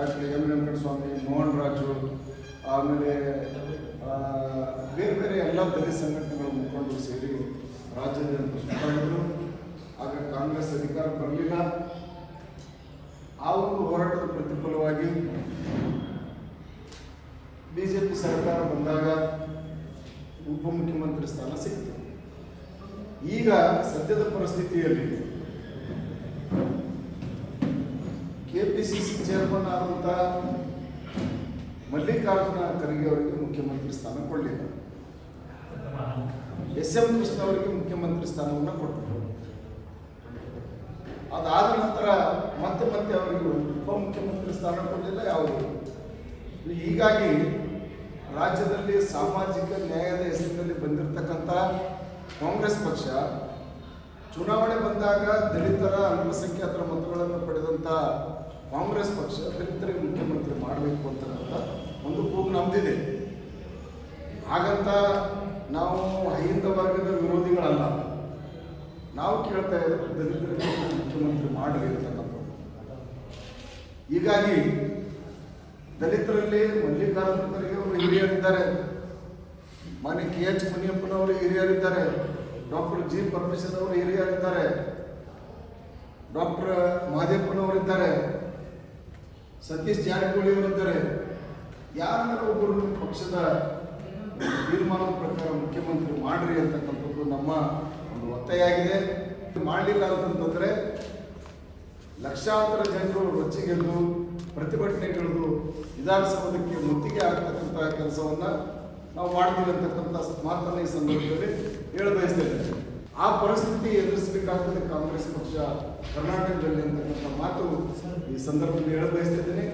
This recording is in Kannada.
ಡಾಕ್ಟರ್ ಎಂ ವೆಂಕಟಸ್ವಾಮಿ, ಮೋಹನ್ ರಾಜು, ಆಮೇಲೆ ಬೇರೆ ಬೇರೆ ಎಲ್ಲ ದಲಿತ ಸಂಘಟನೆಗಳ ಮುಖಂಡರು ಸೇರಿ ರಾಜ್ಯಾದ್ಯಂತ ಸುತ್ತಾಡಿದರು. ಆಗ ಕಾಂಗ್ರೆಸ್ ಅಧಿಕಾರ ಬರಲಿಲ್ಲ. ಆ ಒಂದು ಹೋರಾಟದ ಪ್ರತಿಫಲವಾಗಿ ಬಿಜೆಪಿ ಸರ್ಕಾರ ಬಂದಾಗ ಉಪಮುಖ್ಯಮಂತ್ರಿ ಸ್ಥಾನ ಸಿಕ್ತು. ಈಗ ಸದ್ಯದ ಪರಿಸ್ಥಿತಿಯಲ್ಲಿ ಕೆಪಿಸಿಸಿ ಚೇರ್ಮನ್ ಆದಂಥ ಮಲ್ಲಿಕಾರ್ಜುನ ಖರ್ಗೆ ಅವರಿಗೆ ಮುಖ್ಯಮಂತ್ರಿ ಸ್ಥಾನ ಕೊಡಲಿಲ್ಲ. ಎಸ್.ಎಂ. ಕೃಷ್ಣ ಅವರಿಗೆ ಮುಖ್ಯಮಂತ್ರಿ ಸ್ಥಾನವನ್ನು ಕೊಟ್ಟರು. ಅದಾದ ನಂತರ ಮತ್ತೆ ಅವರಿಗೆ ಉಪಮುಖ್ಯಮಂತ್ರಿ ಸ್ಥಾನ ಕೊಡಲಿಲ್ಲ ಯಾವುದು. ಹೀಗಾಗಿ ರಾಜ್ಯದಲ್ಲಿ ಸಾಮಾಜಿಕ ನ್ಯಾಯದ ಹೆಸರಿನಲ್ಲಿ ಬಂದಿರತಕ್ಕಂಥ ಕಾಂಗ್ರೆಸ್ ಪಕ್ಷ ಚುನಾವಣೆ ಬಂದಾಗ ದಲಿತರ ಅಲ್ಪಸಂಖ್ಯಾತರ ಮತಗಳನ್ನು ಪಡೆದಂಥ ಕಾಂಗ್ರೆಸ್ ಪಕ್ಷ ದಲಿತರಿಗೆ ಮುಖ್ಯಮಂತ್ರಿ ಮಾಡಬೇಕು ಅಂತಕ್ಕಂಥ ಒಂದು ಕೂಗು ನಮ್ದಿದೆ. ಹಾಗಂತ ನಾವು ಅಹಿಂದ ವರ್ಗದ ವಿರೋಧಿಗಳಲ್ಲ. ನಾವು ಕೇಳ್ತಾ ಇರೋದು ದಲಿತರಿಗೆ ಮುಖ್ಯಮಂತ್ರಿ ಮಾಡಲಿ ಅಂತಕ್ಕಂಥದ್ದು. ಹೀಗಾಗಿ ದಲಿತರಲ್ಲಿ ಮಲ್ಲಿಕಾರ್ಜುನ ಖರ್ಗೆ ಅವರು ಹಿರಿಯರಿದ್ದಾರೆ, ಮಾನ್ಯ KH ಮುನಿಯಪ್ಪನವರು ಹಿರಿಯರಿದ್ದಾರೆ, ಡಾಕ್ಟರ್ G. ಪರಮೇಶ್ವರ್ ಅವರು ಹಿರಿಯರಿದ್ದಾರೆ, ಡಾಕ್ಟರ್ ಮಹದೇವಪ್ಪನವರಿದ್ದಾರೆ, ಸತೀಶ್ ಜಾರಕಿಹೊಳಿ ಅವರಿದ್ದಾರೆ. ಯಾರನ್ನ ಒಬ್ಬರು ಪಕ್ಷದ ತೀರ್ಮಾನದ ಪ್ರಕಾರ ಮುಖ್ಯಮಂತ್ರಿ ಮಾಡ್ರಿ ಅಂತಕ್ಕಂಥದ್ದು ನಮ್ಮ ಒಂದು ಒತ್ತಾಯ ಆಗಿದೆ. ಮಾಡಲಿಲ್ಲ ಅಂತಂತಂದರೆ ಲಕ್ಷಾಂತರ ಜನರು ರೊಚ್ಚಿಗೆದ್ದು ಪ್ರತಿಭಟನೆಗಳು ವಿಧಾನಸೌಧಕ್ಕೆ ಮುತ್ತಿಗೆ ಆಗ್ತಕ್ಕಂಥ ಕೆಲಸವನ್ನು ನಾವು ಮಾಡ್ತೀವಿ ಅಂತಕ್ಕಂಥ ಮಾತನ್ನು ಈ ಸಂದರ್ಭದಲ್ಲಿ ಹೇಳಬಯಸ್ತೇನೆ. ಆ ಪರಿಸ್ಥಿತಿ ಎದುರಿಸಬೇಕಾಗ್ತದೆ ಕಾಂಗ್ರೆಸ್ ಪಕ್ಷ ಕರ್ನಾಟಕದಲ್ಲಿ ಅಂತಕ್ಕಂಥ ಮಾತು ಈ ಸಂದರ್ಭದಲ್ಲಿ ಹೇಳಬಯಸ್ತಿದ್ದೇನೆ.